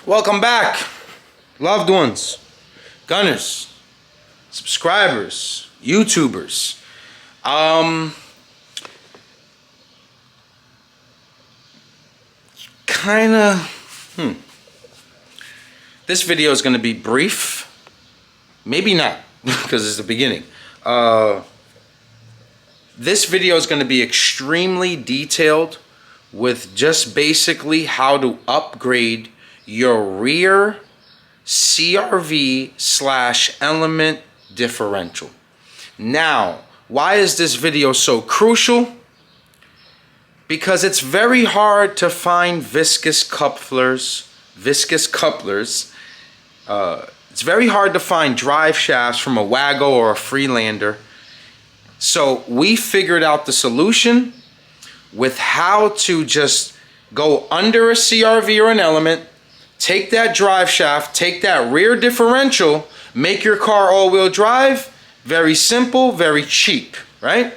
Welcome back, loved ones, gunners, subscribers, YouTubers. This video is going to be brief. Maybe not, because it's the beginning. This video is going to be extremely detailed with just basically how to upgrade your rear CRV/element differential. Now, why is this video so crucial? Because it's very hard to find viscous couplers. It's very hard to find drive shafts from a Wago or a Freelander. So we figured out the solution with how to just go under a CRV or an element, take that drive shaft, take that rear differential, make your car all-wheel drive. Very simple, very cheap, right?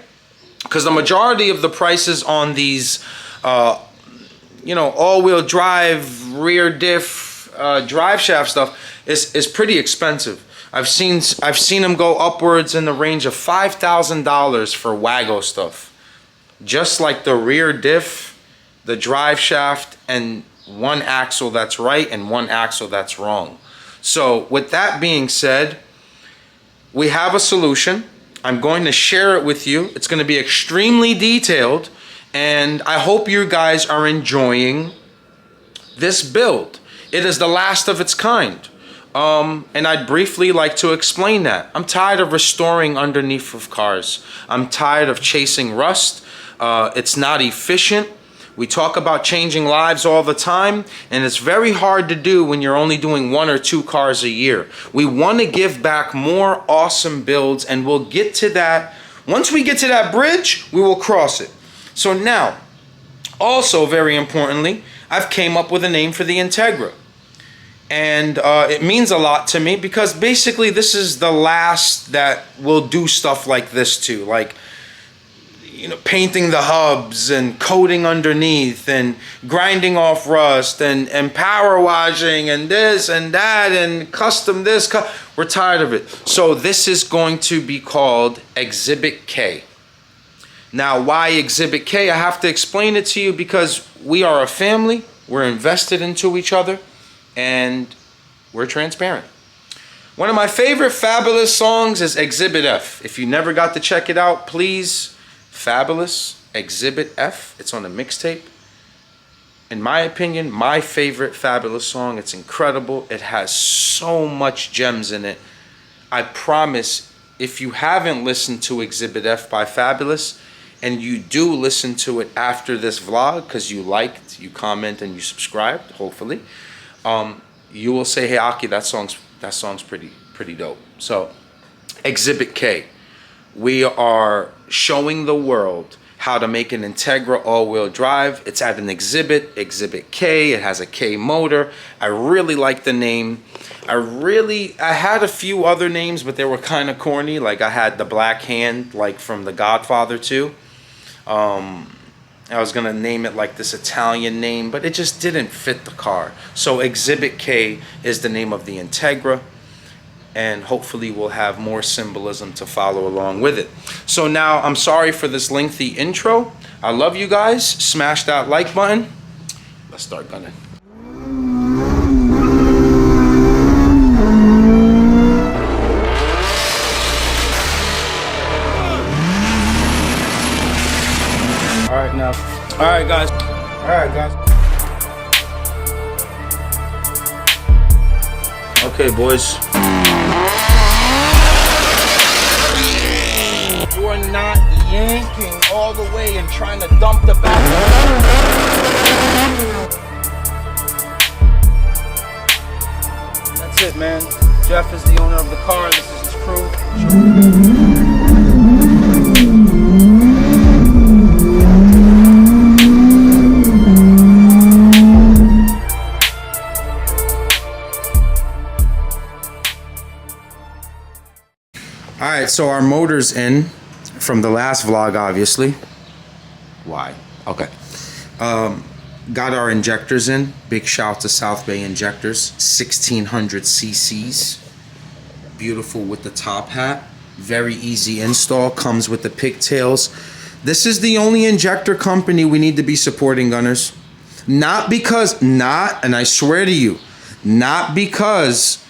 Because the majority of the prices on these, all-wheel drive, rear diff, drive shaft stuff is pretty expensive. I've seen them go upwards in the range of $5,000 for Wago stuff. Just like the rear diff, the drive shaft, and one axle that's right and one axle that's wrong. So with that being said, we have a solution. I'm going to share it with you. It's going to be extremely detailed, and I hope you guys are enjoying this build. It is the last of its kind. And I'd briefly like to explain that. I'm tired of restoring underneath of cars. I'm tired of chasing rust. It's not efficient. We talk about changing lives all the time, and it's very hard to do when you're only doing 1 or 2 cars a year. We want to give back more awesome builds, and we'll get to that. Once we get to that bridge, we will cross it. So now, also very importantly, I've came up with a name for the Integra. And it means a lot to me because basically this is the last that will do stuff like this too. Like, painting the hubs and coating underneath and grinding off rust and power washing and this and that and custom this. We're tired of it. So this is going to be called Exhibit K. Now, why Exhibit K? I have to explain it to you because we are a family. We're invested into each other. And we're transparent. One of my favorite Fabulous songs is Exhibit F. If you never got to check it out, please, Fabulous Exhibit F. It's on a mixtape. In my opinion, my favorite Fabulous song. It's incredible. It has so much gems in it. I promise, if you haven't listened to Exhibit F by Fabulous, and you do listen to it after this vlog, because you liked, you comment, and you subscribed, hopefully, you will say, hey Aki, that song's pretty dope. So Exhibit K, we are showing the world how to make an Integra all-wheel drive. It's at an exhibit K. It has a K motor. I really like the name. I had a few other names, but they were kind of corny. Like I had the Black Hand, like from The Godfather 2. I was gonna name it like this Italian name, but it just didn't fit the car. So Exhibit K is the name of the Integra, and hopefully we'll have more symbolism to follow along with it. So now, I'm sorry for this lengthy intro. I love you guys. Smash that like button. Let's start gunning. Alright guys. Okay boys. You are not yanking all the way and trying to dump the back. That's it, man. Jeff is the owner of the car. This is his crew. Alright, so our motor's in from the last vlog, obviously. Why? Okay. Got our injectors in. Big shout to South Bay Injectors. 1600 cc's. Beautiful with the top hat. Very easy install. Comes with the pigtails. This is the only injector company we need to be supporting, gunners. And I swear to you, not because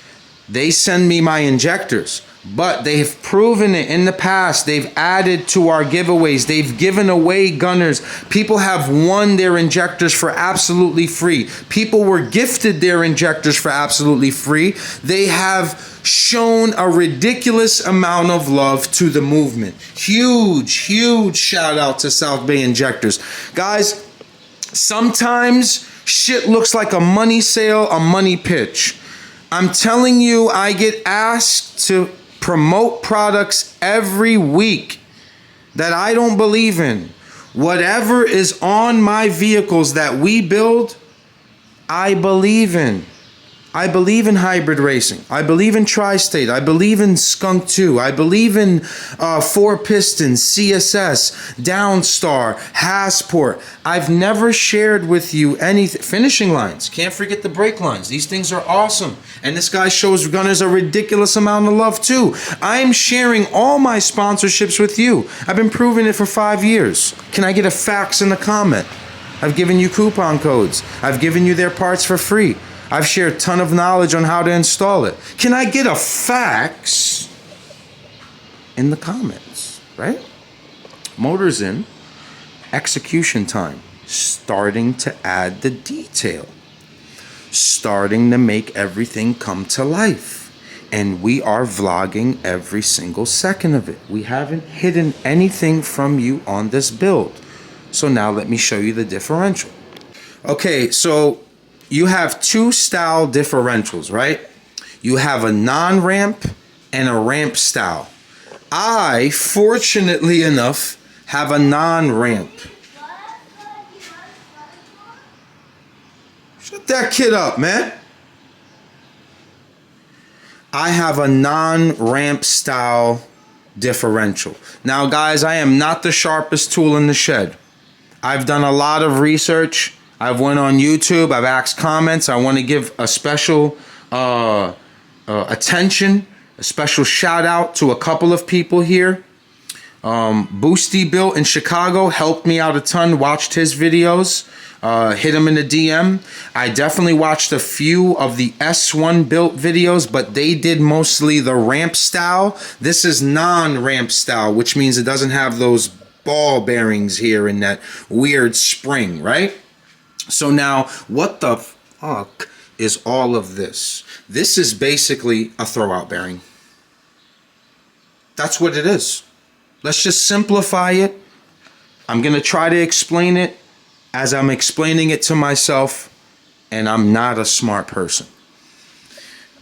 they send me my injectors, but they have proven it in the past. They've added to our giveaways. They've given away gunners. People have won their injectors for absolutely free. People were gifted their injectors for absolutely free. They have shown a ridiculous amount of love to the movement. Huge shout out to South Bay Injectors. Guys, sometimes shit looks like a money sale, a money pitch. I'm telling you, I get asked to promote products every week that I don't believe in. Whatever is on my vehicles that we build, I believe in. I believe in hybrid racing. I believe in Tri-State. I believe in Skunk 2. I believe in 4-Pistons, CSS, Downstar, Hassport. I've never shared with you anything. Finishing lines. Can't forget the brake lines. These things are awesome. And this guy shows gunners a ridiculous amount of love too. I'm sharing all my sponsorships with you. I've been proving it for 5 years. Can I get a fax in the comment? I've given you coupon codes. I've given you their parts for free. I've shared a ton of knowledge on how to install it. Can I get a fax in the comments, right? Motors in, execution time, starting to add the detail, starting to make everything come to life. And we are vlogging every single second of it. We haven't hidden anything from you on this build. So now let me show you the differential. Okay, so you have two style differentials, right? You have a non-ramp and a ramp style. I, fortunately enough, have a non-ramp. Shut that kid up, man. I have a non-ramp style differential. Now, guys, I am not the sharpest tool in the shed. I've done a lot of research. I've went on YouTube. I've asked comments. I want to give a special attention, a special shout out to a couple of people here. Boosty Built in Chicago helped me out a ton. Watched his videos. Hit him in the DM. I definitely watched a few of the S1 Built videos, but they did mostly the ramp style. This is non-ramp style, which means it doesn't have those ball bearings here in that weird spring, right? So now, what the fuck is all of this? This is basically a throwout bearing. That's what it is. Let's just simplify it. I'm going to try to explain it as I'm explaining it to myself, and I'm not a smart person.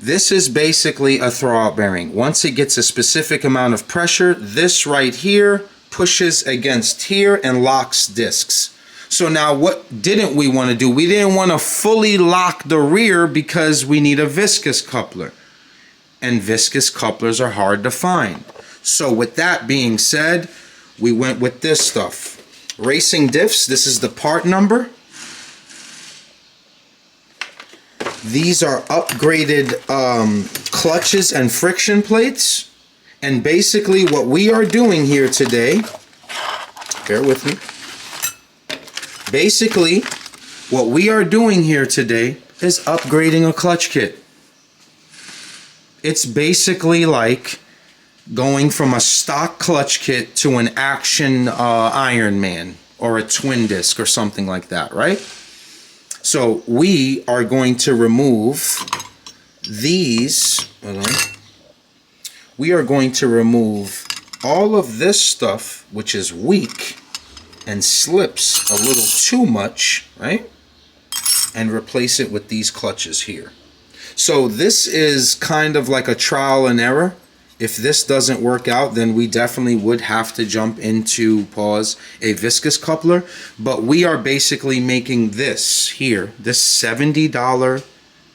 This is basically a throwout bearing. Once it gets a specific amount of pressure, this right here pushes against here and locks discs. So now what didn't we want to do? We didn't want to fully lock the rear because we need a viscous coupler. And viscous couplers are hard to find. So with that being said, we went with this stuff. Racing diffs, this is the part number. These are upgraded clutches and friction plates. And basically what we are doing here today, bear with me. Basically, what we are doing here today is upgrading a clutch kit. It's basically like going from a stock clutch kit to an action Iron Man or a twin disc or something like that, right? So we are going to remove these. We are going to remove all of this stuff, which is weak and slips a little too much, right? And replace it with these clutches here. So this is kind of like a trial and error. If this doesn't work out, then we definitely would have to jump into, a viscous coupler. But we are basically making this here, this $70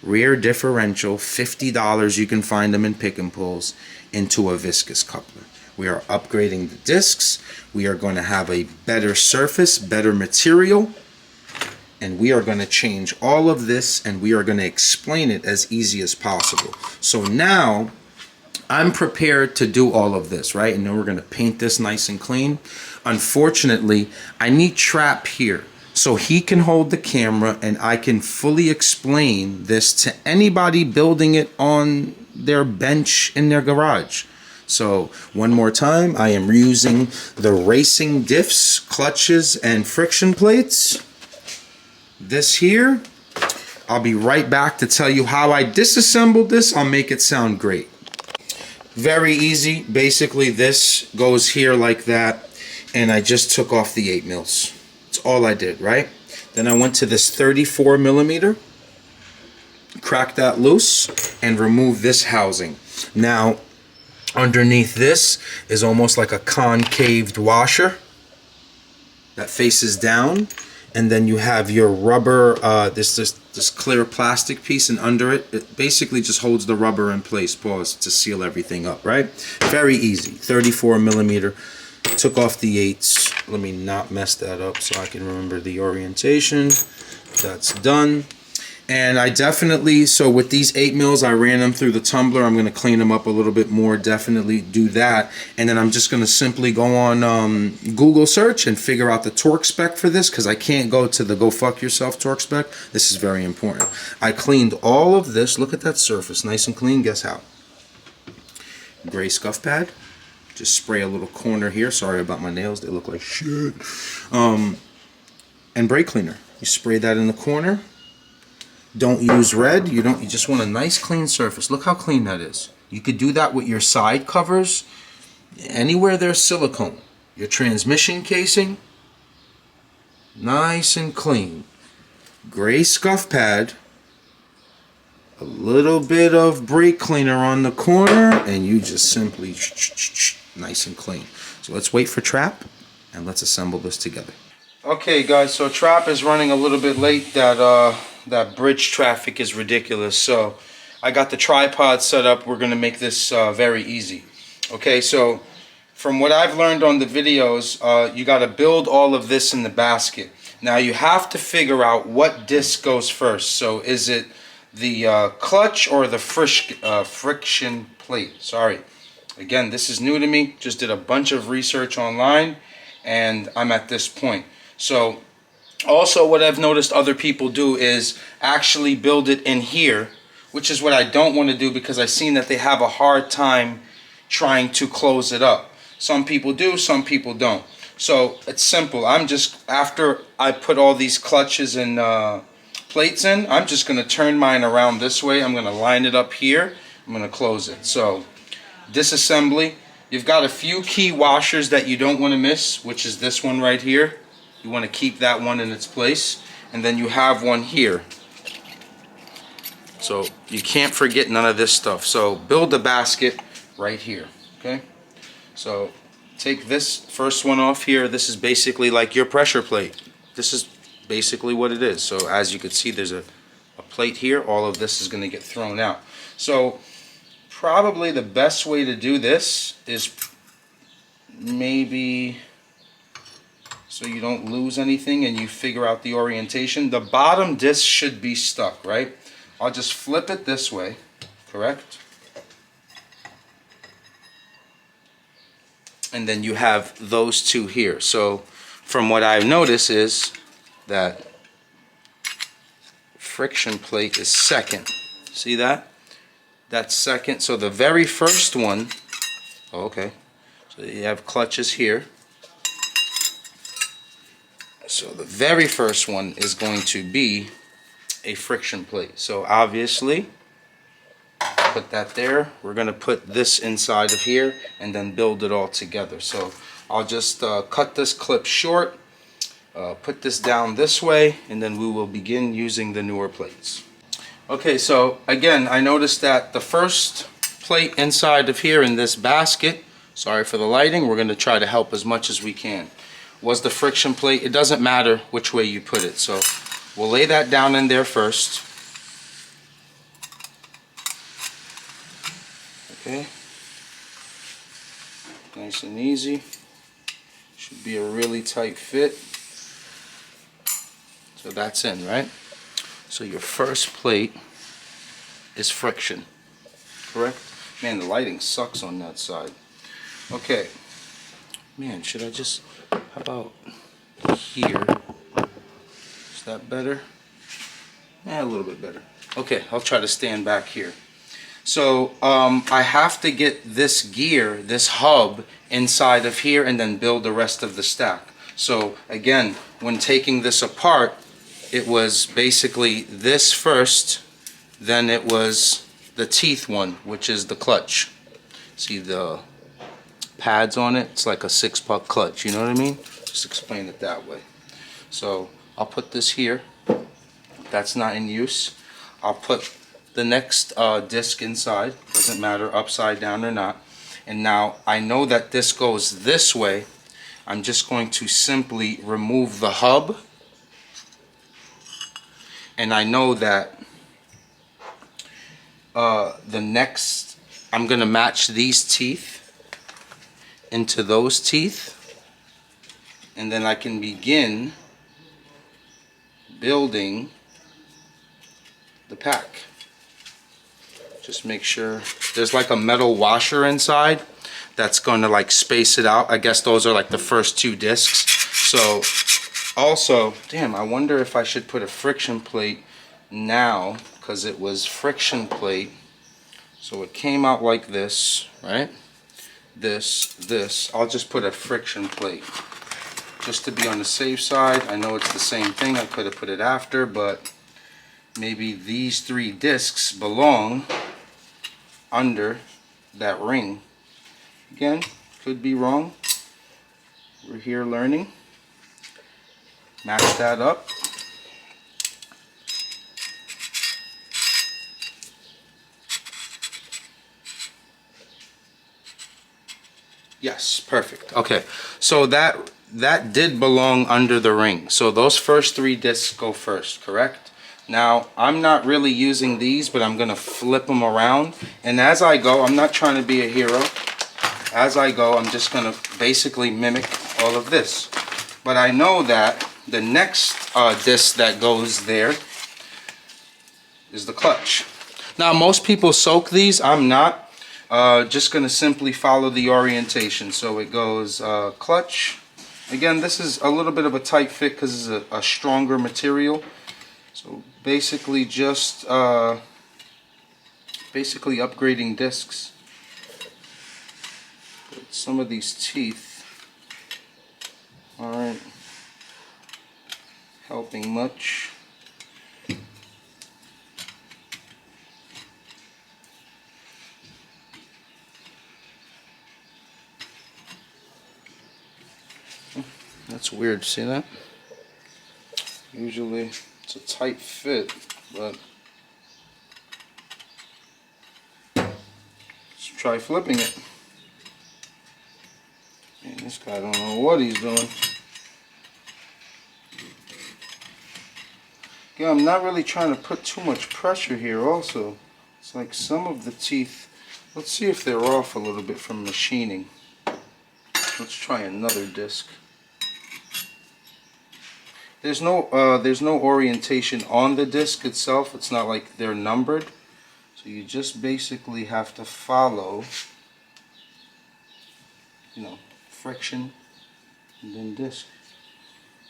rear differential, $50 you can find them in pick and pulls, into a viscous coupler. We are upgrading the discs. We are going to have a better surface, better material. and we are going to change all of this, and we are going to explain it as easy as possible. So now I'm prepared to do all of this, right? And then we're going to paint this nice and clean. Unfortunately, I need Trap here so he can hold the camera and I can fully explain this to anybody building it on their bench in their garage. So one more time, I am reusing the racing diffs, clutches, and friction plates. This here, I'll be right back to tell you how I disassembled this. I'll make it sound great. Very easy. Basically, this goes here like that, and I just took off the 8 mils. That's all I did, right? Then I went to this 34 millimeter, cracked that loose, and removed this housing. Now, underneath this is almost like a concaved washer that faces down, and then you have your rubber, this clear plastic piece, and under it, it basically just holds the rubber in place, pause, to seal everything up, right? Very easy. 34 millimeter. Took off the 8s. Let me not mess that up so I can remember the orientation. That's done. And I definitely, so with these 8 mils, I ran them through the tumbler. I'm going to clean them up a little bit more, definitely do that. And then I'm just going to simply go on Google search and figure out the torque spec for this, because I can't go to the go fuck yourself torque spec. This is very important. I cleaned all of this. Look at that surface, nice and clean. Guess how? Gray scuff pad. Just spray a little corner here. Sorry about my nails, they look like shit. And brake cleaner. You spray that in the corner. Don't use red. You just want a nice clean surface. Look how clean that is. You could do that with your side covers, anywhere there's silicone. Your transmission casing, nice and clean. Gray scuff pad, a little bit of brake cleaner on the corner, and you just simply nice and clean. So let's wait for Trap and let's assemble this together. Okay guys, so Trap is running a little bit late. That bridge traffic is ridiculous. So I got the tripod set up. We're gonna make this very easy. Okay, so from what I've learned on the videos, you got to build all of this in the basket. Now you have to figure out what disc goes first. So is it the clutch or the friction plate? Sorry. Again, this is new to me. Just did a bunch of research online and I'm at this point. So also what I've noticed other people do is actually build it in here, which is what I don't want to do, because I've seen that they have a hard time trying to close it up. Some people do, some people don't. So it's simple. I'm just, after I put all these clutches and plates in, I'm just going to turn mine around this way. I'm going to line it up here. I'm going to close it. So disassembly. You've got a few key washers that you don't want to miss, which is this one right here. You want to keep that one in its place. And then you have one here. So you can't forget none of this stuff. So build the basket right here. Okay. So take this first one off here. This is basically like your pressure plate. This is basically what it is. So as you can see, there's a plate here. All of this is going to get thrown out. So probably the best way to do this is maybe so you don't lose anything and you figure out the orientation. The bottom disc should be stuck, right? I'll just flip it this way, correct? And then you have those two here. So from what I've noticed is that friction plate is second. See that? That's second. So the very first one, oh, okay. So you have clutches here. So the very first one is going to be a friction plate. So obviously, put that there. We're going to put this inside of here and then build it all together. So I'll just cut this clip short, put this down this way, and then we will begin using the newer plates. Okay, so again, I noticed that the first plate inside of here in this basket, sorry for the lighting, we're going to try to help as much as we can, was the friction plate. It doesn't matter which way you put it. So we'll lay that down in there first. Okay. Nice and easy. Should be a really tight fit. So that's in, right? So your first plate is friction, correct? Man, the lighting sucks on that side. Okay. Man, should I just, how about here? Is that better? Yeah, a little bit better. Okay, I'll try to stand back here. So I have to get this gear, this hub, inside of here and then build the rest of the stack. So again, when taking this apart, it was basically this first, then it was the teeth one, which is the clutch. See the pads on it? It's like a 6-puck clutch, you know what I mean? Just explain it that way. So I'll put this here. That's not in use. I'll put the next disc inside. Doesn't matter upside down or not. And now I know that this goes this way. I'm just going to simply remove the hub. And I know that the next, I'm going to match these teeth into those teeth. And then I can begin building the pack. Just make sure there's like a metal washer inside that's going to like space it out. I guess those are like the first 2 discs. So also, damn, I wonder if I should put a friction plate now, because it was friction plate. So it came out like this, right? This. I'll just put a friction plate just to be on the safe side. I know it's the same thing. I could have put it after, but maybe these 3 discs belong under that ring. Again, could be wrong. We're here learning. Match that up. Yes, perfect. Okay, so that did belong under the ring. So those first 3 discs go first, correct? Now, I'm not really using these, but I'm gonna flip them around. And as I go, I'm not trying to be a hero. As I go, I'm just gonna basically mimic all of this. But I know that the next disc that goes there is the clutch. Now, most people soak these. I'm not. Just going to simply follow the orientation. So it goes clutch. Again, this is a little bit of a tight fit because it's a stronger material. So basically just basically upgrading discs. But some of these teeth aren't helping much. That's weird, see that? Usually it's a tight fit, but let's try flipping it. Man, this guy don't know what he's doing. Yeah, I'm not really trying to put too much pressure here also. It's like some of the teeth, let's see if they're off a little bit from machining. Let's try another disc. There's no orientation on the disc itself. It's not like they're numbered. So you just basically have to follow, you know, friction and then disc.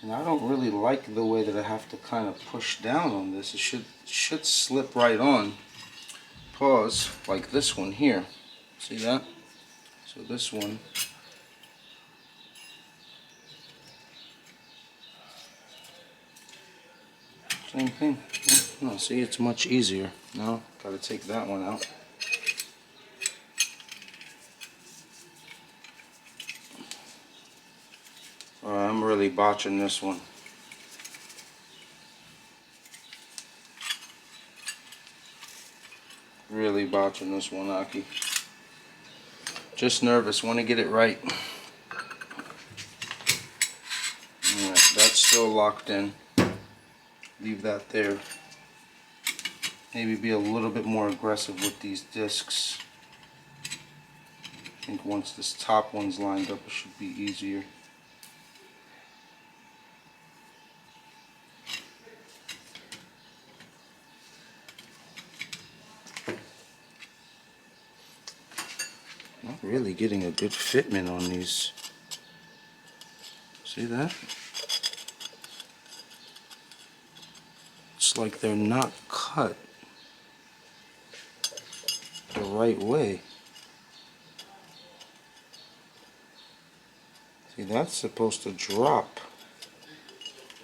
And I don't really like the way that I have to kind of push down on this. It should slip right on. Pause, like this one here. See that? So this one. Same thing. No, see, it's much easier. No, gotta take that one out. I'm really botching this one. Really botching this one, Aki. Just nervous, want to get it right. Alright, that's still locked in. Leave that there. Maybe be a little bit more aggressive with these discs. I think once this top one's lined up, it should be easier. really getting a good fitment on these. See that? It's like they're not cut the right way. See, that's supposed to drop.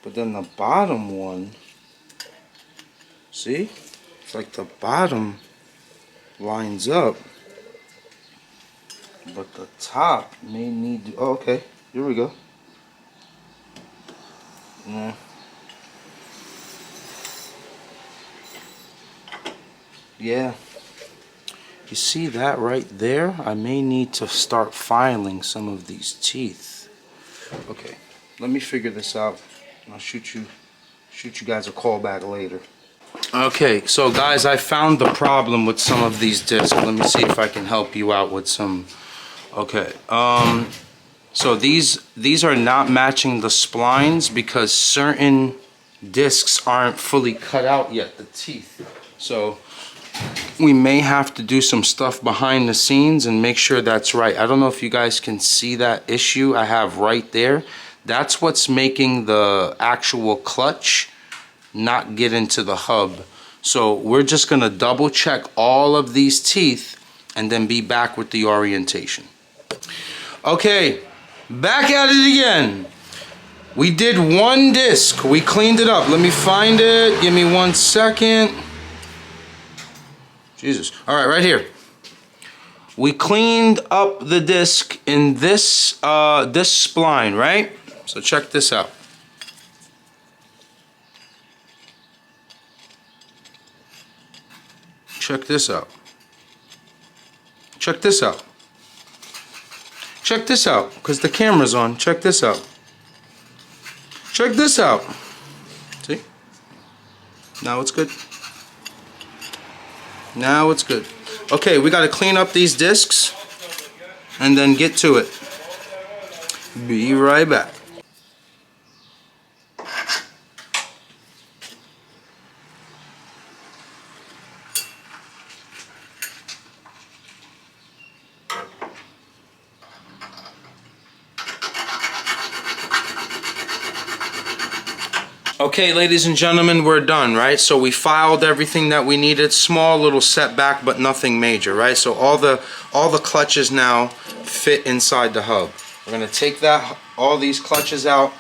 But then the bottom one, see? It's like the bottom lines up. But the top may need to, oh, okay, here we go. Yeah. Yeah. You see that right there? I may need to start filing some of these teeth. Okay, let me figure this out. I'll shoot you guys a call back later. Okay, so guys, I found the problem with some of these discs. Let me see if I can help you out with some. Okay, so these are not matching the splines because certain discs aren't fully cut out yet, the teeth. So we may have to do some stuff behind the scenes and make sure that's right. I don't know if you guys can see that issue I have right there. That's what's making the actual clutch not get into the hub. So we're just gonna double check all of these teeth and then be back with the orientation. Okay, back at it again. We did one disc, we cleaned it up. Let me find it, give me 1 second. Jesus, all right, right here. We cleaned up the disc in this, this spline, right? So check this out. Check this out. Check this out. Check this out, because the camera's on. Check this out. Check this out. See? Now it's good. Now it's good. Okay, we got to clean up these discs and then get to it. Be right back. Okay, ladies and gentlemen, we're done, right? So we filed everything that we needed. Small little setback, but nothing major, right? So all the clutches now fit inside the hub. We're gonna take all these clutches out.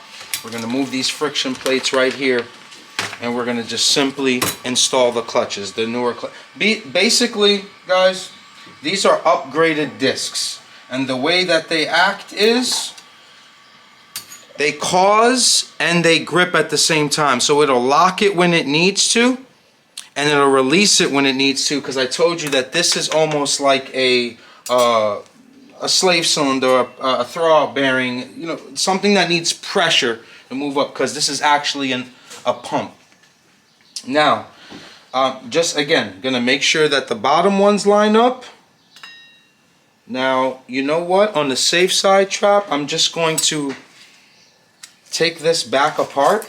We're gonna move these friction plates right here, and we're gonna just simply install the clutches, the newer basically, guys, these are upgraded discs, and the way that they act is they cause and they grip at the same time. So it'll lock it when it needs to, and it'll release it when it needs to, because I told you that this is almost like a slave cylinder, a throwout bearing, you know, something that needs pressure to move up, because this is actually a pump. Now, just again, gonna make sure that the bottom ones line up. Now, you know what? On the safe side, Trap, I'm just going to take this back apart,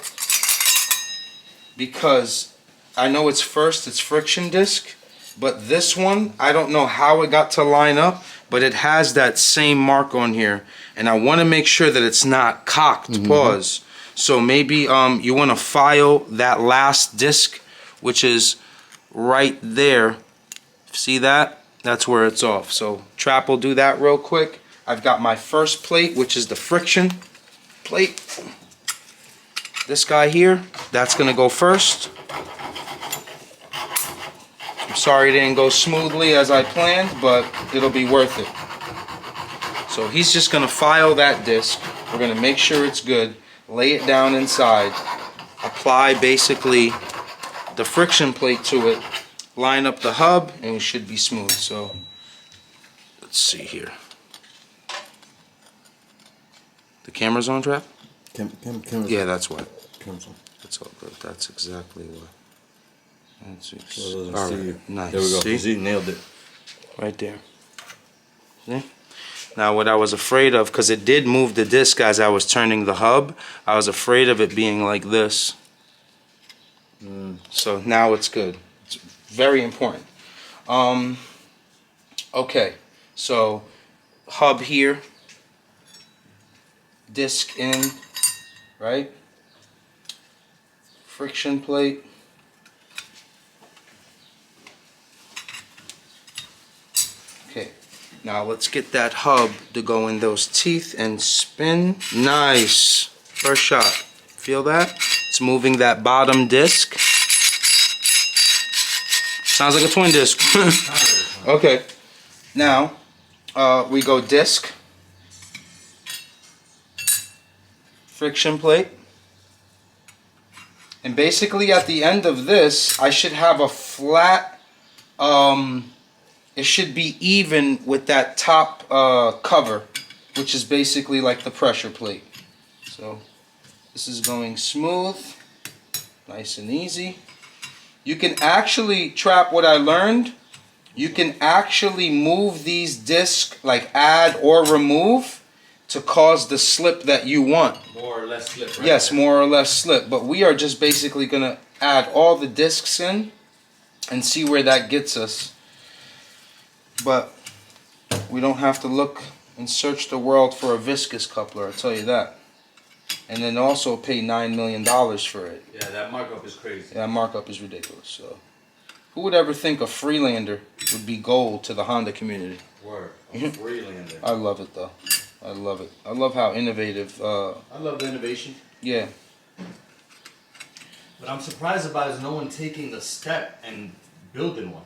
because I know it's friction disc, but this one, I don't know how it got to line up, but it has that same mark on here, and I want to make sure that it's not cocked. Pause. So maybe you want to file that last disc, which is right there. See that? That's where it's off. So Trap will do that real quick. I've got my first plate, which is the friction plate. This guy here, that's gonna go first. I'm sorry it didn't go smoothly as I planned, but it'll be worth it. So he's just gonna file that disc. We're gonna make sure it's good, lay it down inside, apply basically the friction plate to it, line up the hub, and it should be smooth. So let's see here. The camera's on, Trap? Yeah, that's why. That's all good. That's exactly what. All right, nice. There we go. See? Nailed it. Right there. See? Now, what I was afraid of, because it did move the disc as I was turning the hub, I was afraid of it being like this. So now it's good. It's very important. Okay, so hub here, disc in, right? Friction plate. Okay, now let's get that hub to go in those teeth and spin. Nice. First shot. Feel that? It's moving that bottom disc. Sounds like a twin disc. Okay. Now, we go disc. Friction plate. And basically at the end of this, I should have a flat, it should be even with that top cover, which is basically like the pressure plate. So this is going smooth, nice and easy. You can actually, Trap, what I learned, you can actually move these discs, like add or remove, to cause the slip that you want. More or less slip, right? Yes, more or less slip. But we are just basically going to add all the discs in and see where that gets us. But we don't have to look and search the world for a viscous coupler, I'll tell you that. And then also pay $9 million for it. Yeah, that markup is crazy. Yeah, that markup is ridiculous. So, who would ever think a Freelander would be gold to the Honda community? Word. A Freelander. I love it though. I love it. I love how innovative. I love the innovation. Yeah. But I'm surprised about is no one taking the step and building one.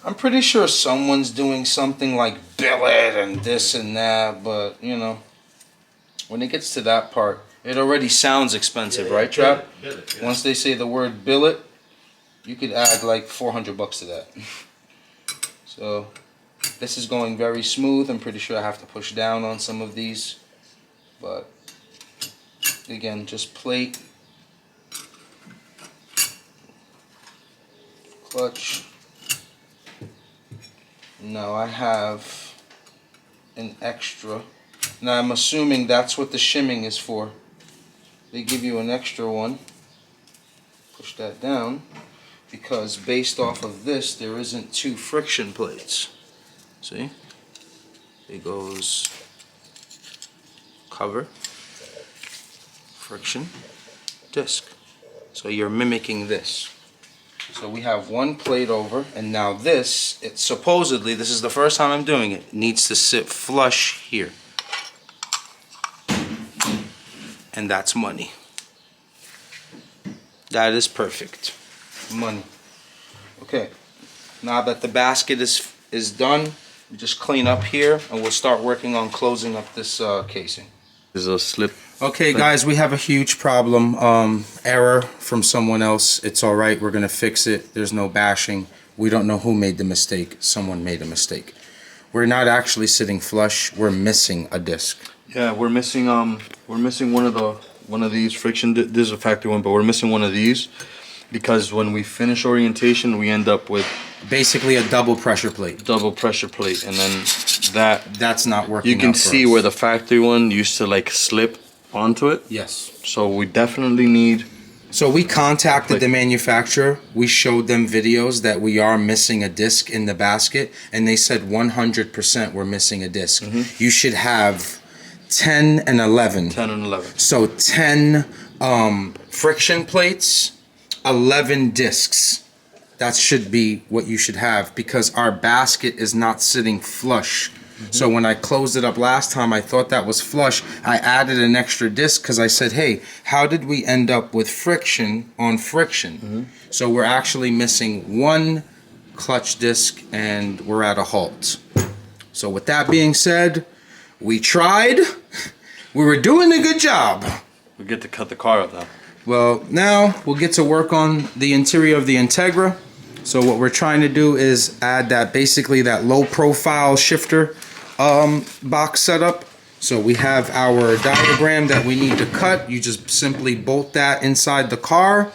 I'm pretty sure someone's doing something like billet and this and that, but you know, when it gets to that part, it already sounds expensive, right, Trap? Billet, Once they say the word billet, you could add like $400 to that. So. This is going very smooth. I'm pretty sure I have to push down on some of these. But again, just plate, clutch. Now I have an extra. Now I'm assuming that's what the shimming is for. They give you an extra one. Push that down. Because based off of this, there isn't two friction plates. See? It goes cover, friction, disc. So you're mimicking this. So we have one plate over, and now this, it supposedly, this is the first time I'm doing it, needs to sit flush here. And that's money. That is perfect. Money. Okay. Now that the basket is done, we just clean up here and we'll start working on closing up this casing. There's a slip. Okay guys, we have a huge problem. Error from someone else. It's alright, we're gonna fix it. There's no bashing. We don't know who made the mistake. Someone made a mistake. We're not actually sitting flush, we're missing a disc. Yeah, we're missing one of these friction. This is a factory one, but we're missing one of these because when we finish orientation, we end up with basically a double pressure plate. Double pressure plate, and then that's not working. You can see where the factory one used to like slip onto it. Yes. So we definitely need. So we contacted the manufacturer. We showed them videos that we are missing a disc in the basket, and they said 100% we're missing a disc. You should have 10 and 11. 10 and 11. So 10 friction plates, 11 discs. That should be what you should have because our basket is not sitting flush. So when I closed it up last time, I thought that was flush. I added an extra disc because I said, hey, how did we end up with friction on friction? So we're actually missing one clutch disc and we're at a halt. So with that being said, we tried. We were doing a good job. We get to cut the car up now. Well, now we'll get to work on the interior of the Integra. So what we're trying to do is add that, basically that low profile shifter box setup. So we have our diagram that we need to cut. You just simply bolt that inside the car.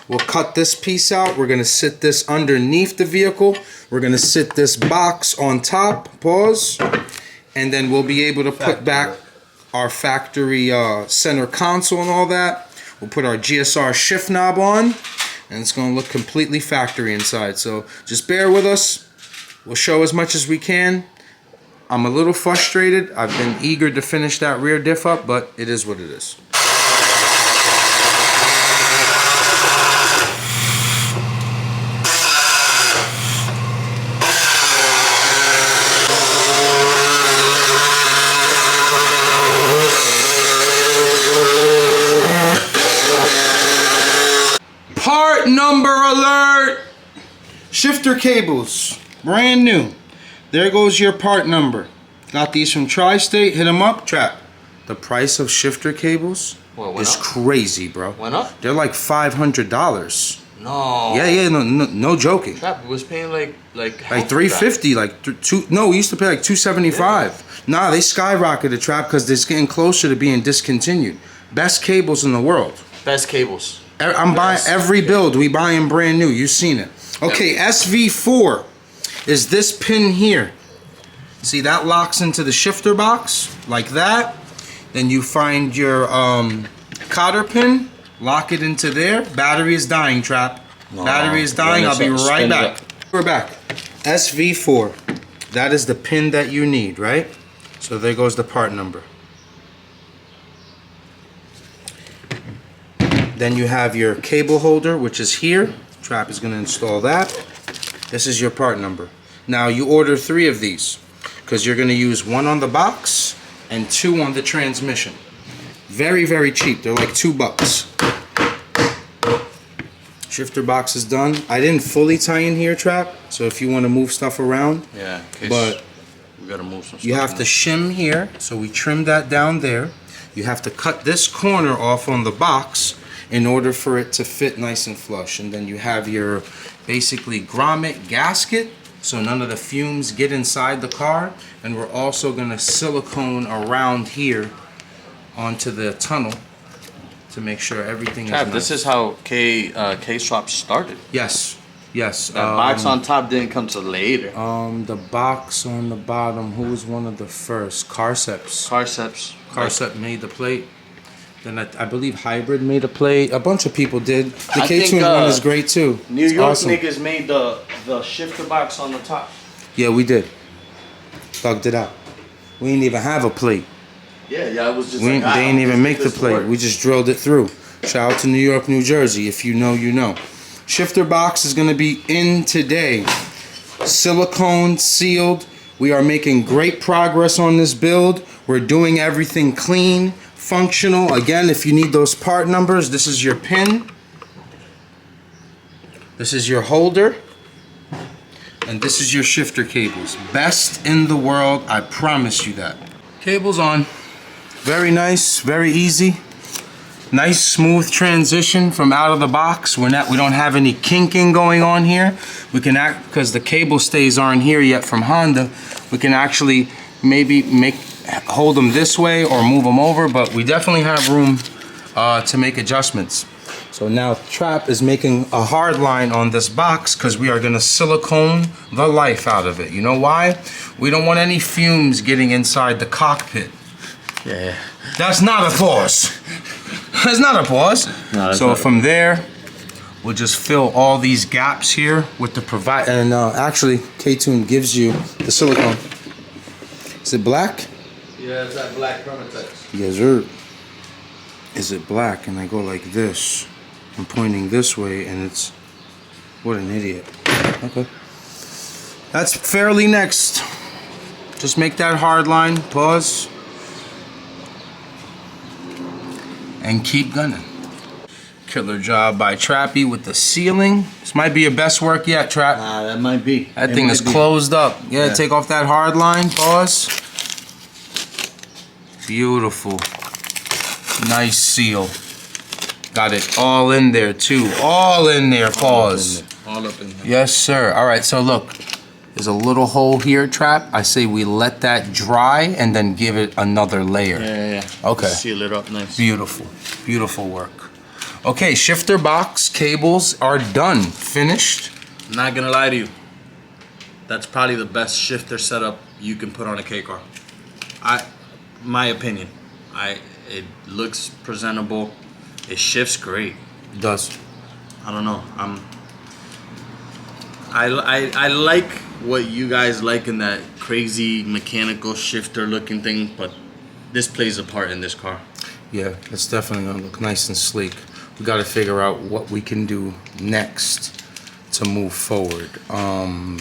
We'll cut this piece out. We're gonna sit this underneath the vehicle. We're gonna sit this box on top, pause, and then we'll be able to put back our factory center console and all that. We'll put our GSR shift knob on, and it's going to look completely factory inside. So just bear with us. We'll show as much as we can. I'm a little frustrated. I've been eager to finish that rear diff up, but it is what it is. Part number alert! Shifter cables, brand new. There goes your part number. Got these from Tri-State, hit them up, Trap. The price of shifter cables is crazy, bro. Went up? They're like $500. No. Yeah, no joking. Trap was paying like $350, we used to pay like $275. Yeah. Nah, they skyrocketed, Trap, because it's getting closer to being discontinued. Best cables in the world. Best cables. I'm buying every build. We buying brand new. You've seen it. Okay, SV4 is this pin here. See, that locks into the shifter box like that. Then you find your cotter pin, lock it into there. Battery is dying, Trap. No, battery is dying. I'll be right back. We're back. SV4. That is the pin that you need, right? So there goes the part number. Then you have your cable holder, which is here. Trap is going to install that. This is your part number. Now you order 3 of these because you're going to use 1 on the box and 2 on the transmission. Very, very cheap. They're like $2. Shifter box is done. I didn't fully tie in here, Trap. So if you want to move stuff around, yeah, but we gotta move some stuff. You have to shim here. So we trimmed that down there. You have to cut this corner off on the box in order for it to fit nice and flush. And then you have your basically grommet gasket so none of the fumes get inside the car. And we're also gonna silicone around here onto the tunnel to make sure everything is nice. This is how K-Swap started. Yes. That box on top didn't come till later. The box on the bottom, who was one of the first? Carceps. Carcept made the plate. Then I believe Hybrid made a plate. A bunch of people did. The K-Tune one is great too. New York niggas made the shifter box on the top. Yeah, we did. Thugged it out. We didn't even have a plate. Yeah, it was just they didn't even make the plate. We just drilled it through. Shout out to New York, New Jersey. If you know, you know. Shifter box is going to be in today. Silicone sealed. We are making great progress on this build. We're doing everything clean, functional. Again, if you need those part numbers, this is your pin. This is your holder. And this is your shifter cables. Best in the world, I promise you that. Cables on. Very nice, very easy. Nice smooth transition from out of the box. We don't have any kinking going on here. We can because the cable stays aren't here yet from Honda. We can actually maybe hold them this way or move them over, but we definitely have room to make adjustments. So now Trap is making a hard line on this box because we are gonna silicone the life out of it. You know why? We don't want any fumes getting inside the cockpit. Yeah. That's not a pause. That's not a pause. No, so from there, we'll just fill all these gaps here with the and actually K-Tune gives you the silicone. Is it black? Yeah, it's that black Permatex. Yes, sir. Is it black? And I go like this. I'm pointing this way and it's, what an idiot. Okay. That's fairly next. Just make that hard line, pause, and keep gunning. Killer job by Trappy with the sealing. This might be your best work yet, Trap. Nah, that might be. That thing is closed up. Yeah, take off that hard line, pause. Beautiful. Nice seal. Got it all in there too. All in there, pause. All up in there. Yes, sir. All right, so look. There's a little hole here, Trap. I say we let that dry and then give it another layer. Yeah. Okay. Seal it up nice. Beautiful. Beautiful work. Okay, shifter box cables are done. Finished. I'm not gonna lie to you. That's probably the best shifter setup you can put on a K car. My opinion. It looks presentable. It shifts great. It does. I don't know. I like what you guys like in that crazy mechanical shifter looking thing, but this plays a part in this car. Yeah, it's definitely gonna look nice and sleek. We got to figure out what we can do next to move forward. Well,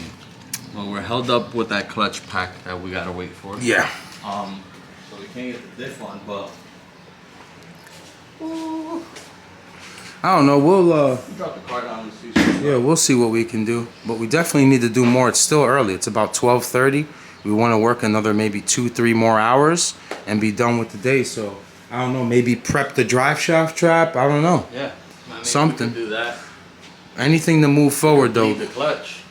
we're held up with that clutch pack that we gotta wait for. Yeah. So we can't get the diff on, but I don't know. We'll drop the car down and see. yeah, we'll see what we can do. But we definitely need to do more. It's still early. It's about 12:30. We want to work another maybe 2-3 more hours and be done with the day. So I don't know. Maybe prep the drive shaft trap. I don't know. Yeah. I mean, Something. We can do that. Anything to move forward though. Bleed the clutch.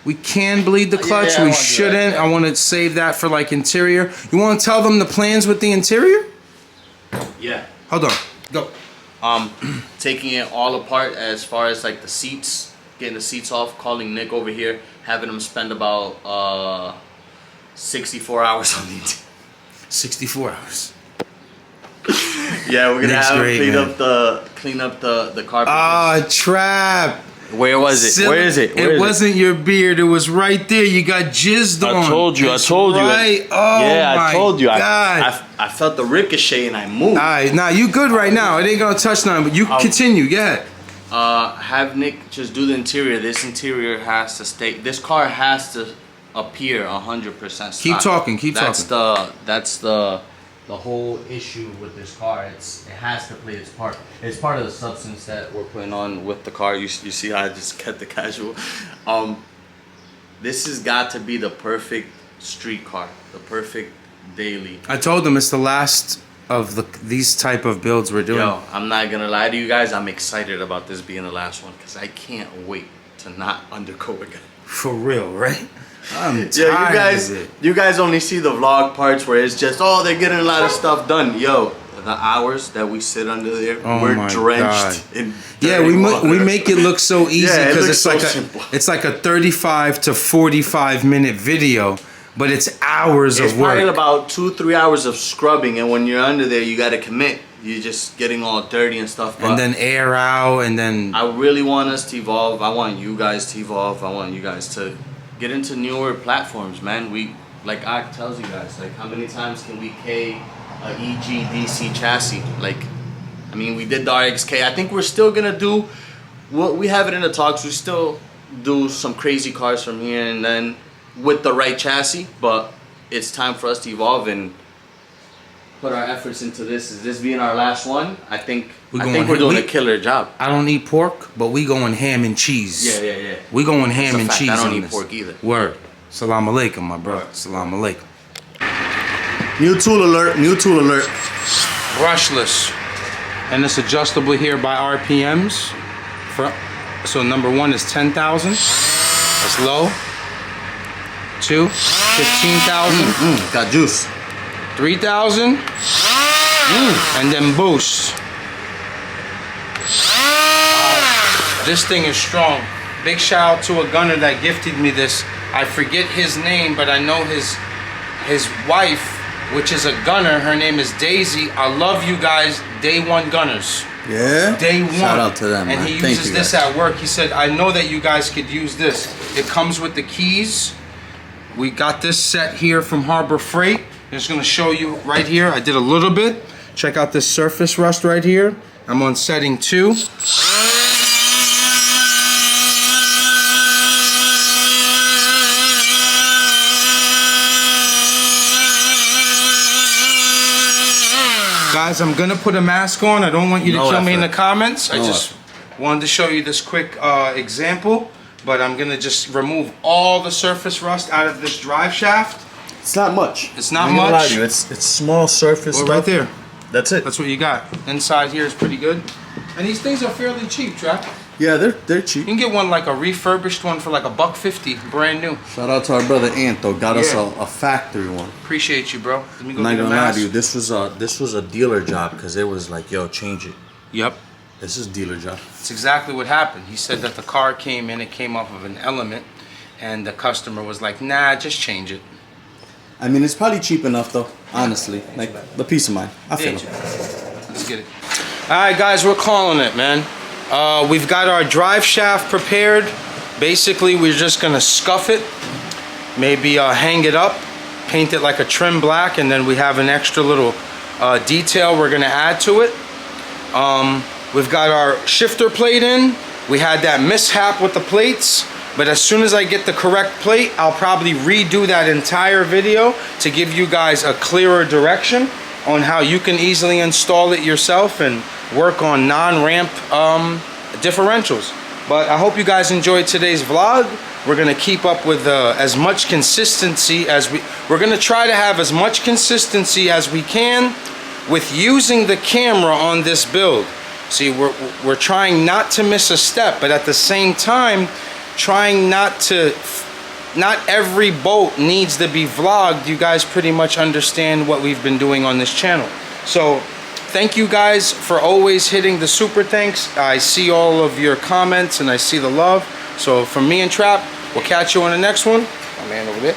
We can bleed the clutch. yeah, I We wanna do that, shouldn't. yeah. I want to save that for like interior. You want to tell them the plans with the interior? Yeah. Hold on. Go. Taking it all apart as far as like the seats, getting the seats off, calling Nick over here, having him spend about 64 hours on the interior. 64 hours. Yeah, we're gonna Nick's have great, him man. clean up the carpet. Ah, trap. Where was it? Silly. Where is it? Where It is wasn't your beard. It was right there. You got jizzed on. I told you. That's I told you. Right. Oh Yeah, my I told you. God. I felt the ricochet and I moved. All right, now you good right now. It ain't gonna touch nothing, but you continue. Go ahead. Have Nick just do the interior. This interior has to stay. This car has to appear 100% stock. Keep talking. Keep talking. That's the whole issue with this car. It has to play its part. It's part of the substance that we're putting on with the car. You see how I just kept the casual. This has got to be the perfect street car, the perfect daily. I told them it's the last of these type of builds we're doing. Yo, I'm not gonna lie to you guys. I'm excited about this being the last one because I can't wait to not undergo again. For real, right? I'm tired Yeah, of it. you guys only see the vlog parts where it's just, oh, they're getting a lot of stuff done. Yo, the hours that we sit under there, Oh we're my drenched God. in Yeah, dirty we water. make it look so easy Yeah, it because looks it's so like simple. it's like a 35 to 45 minute video, but it's hours It's of work. probably about 2-3 hours of scrubbing, and when you're under there, you gotta commit. You're just getting all dirty and stuff. But And then air out, and then I really want us to evolve. I want you guys to evolve. I want you guys to get into newer platforms, man. Like I tells you guys, like how many times can we K a EGDC chassis? Like, I mean, we did the RXK. I think we're still gonna do what we have it in the talks. We still do some crazy cars from here and then with the right chassis, but it's time for us to evolve and put our efforts into this. Is this being our last one? I think we're doing a killer job. I don't eat pork, but we going ham and cheese. Yeah. We going ham That's a and fact. cheese. I don't on eat this. pork either. Word. Salam alaikum, my bro. Word. Salam alaikum. New tool alert, new tool alert. Brushless, and it's adjustable here by RPMs. So number 1 is 10,000. That's low. 2, 15,000. Got juice. 3,000. And then boost. This thing is strong. Big shout out to a gunner that gifted me this. I forget his name, but I know his wife, which is a gunner. Her name is Daisy. I love you guys, Day One Gunners. Yeah. Day one. Shout out to them, and man. he Thank uses you, this guys. at work. He said, I know that you guys could use this. It comes with the keys. We got this set here from Harbor Freight. I'm just gonna show you right here. I did a little bit. Check out this surface rust right here. I'm on setting 2. Guys, I'm gonna put a mask on. I don't want you to No kill me in the effort. comments. I No just wanted to show you this quick example, but I'm gonna just remove all the surface rust out of this drive shaft. It's not much. It's not I'm gonna lie much. to you. It's small surface Well, stuff. right there. That's it. That's what you got. Inside here is pretty good. And these things are fairly cheap, Trap. Yeah, they're You cheap. can get one like a refurbished one for like $150, brand new. Shout out to our brother Ant though. Got us Yeah. a factory one. Appreciate you, bro. Let me go I'm not get a gonna lie mask. to you. This was a dealer job because it was like, yo, change it. Yep. This is dealer job. That's exactly what happened. He said that the car came in, it came off of an Element, and the customer was like, nah, just change it. I mean, it's probably cheap enough though. Honestly, like the peace of mind. I feel Did it. you? Let's get it. All right, guys, we're calling it, man. We've got our drive shaft prepared. Basically, we're just gonna scuff it, maybe hang it up, paint it like a trim black, and then we have an extra little detail we're gonna add to it. We've got our shifter plate in. We had that mishap with the plates, but as soon as I get the correct plate, I'll probably redo that entire video to give you guys a clearer direction on how you can easily install it yourself and work on non-ramp differentials. But I hope you guys enjoyed today's vlog. We're gonna keep up with as much consistency as we're gonna try to have as much consistency as we can with using the camera on this build. See, we're trying not to miss a step, but at the same time, trying not every bolt needs to be vlogged. You guys pretty much understand what we've been doing on this channel. So thank you guys for always hitting the super thanks. I see all of your comments and I see the love. So from me and Trap, we'll catch you on the next one. My man over there.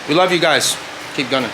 We love you guys. Keep gunning.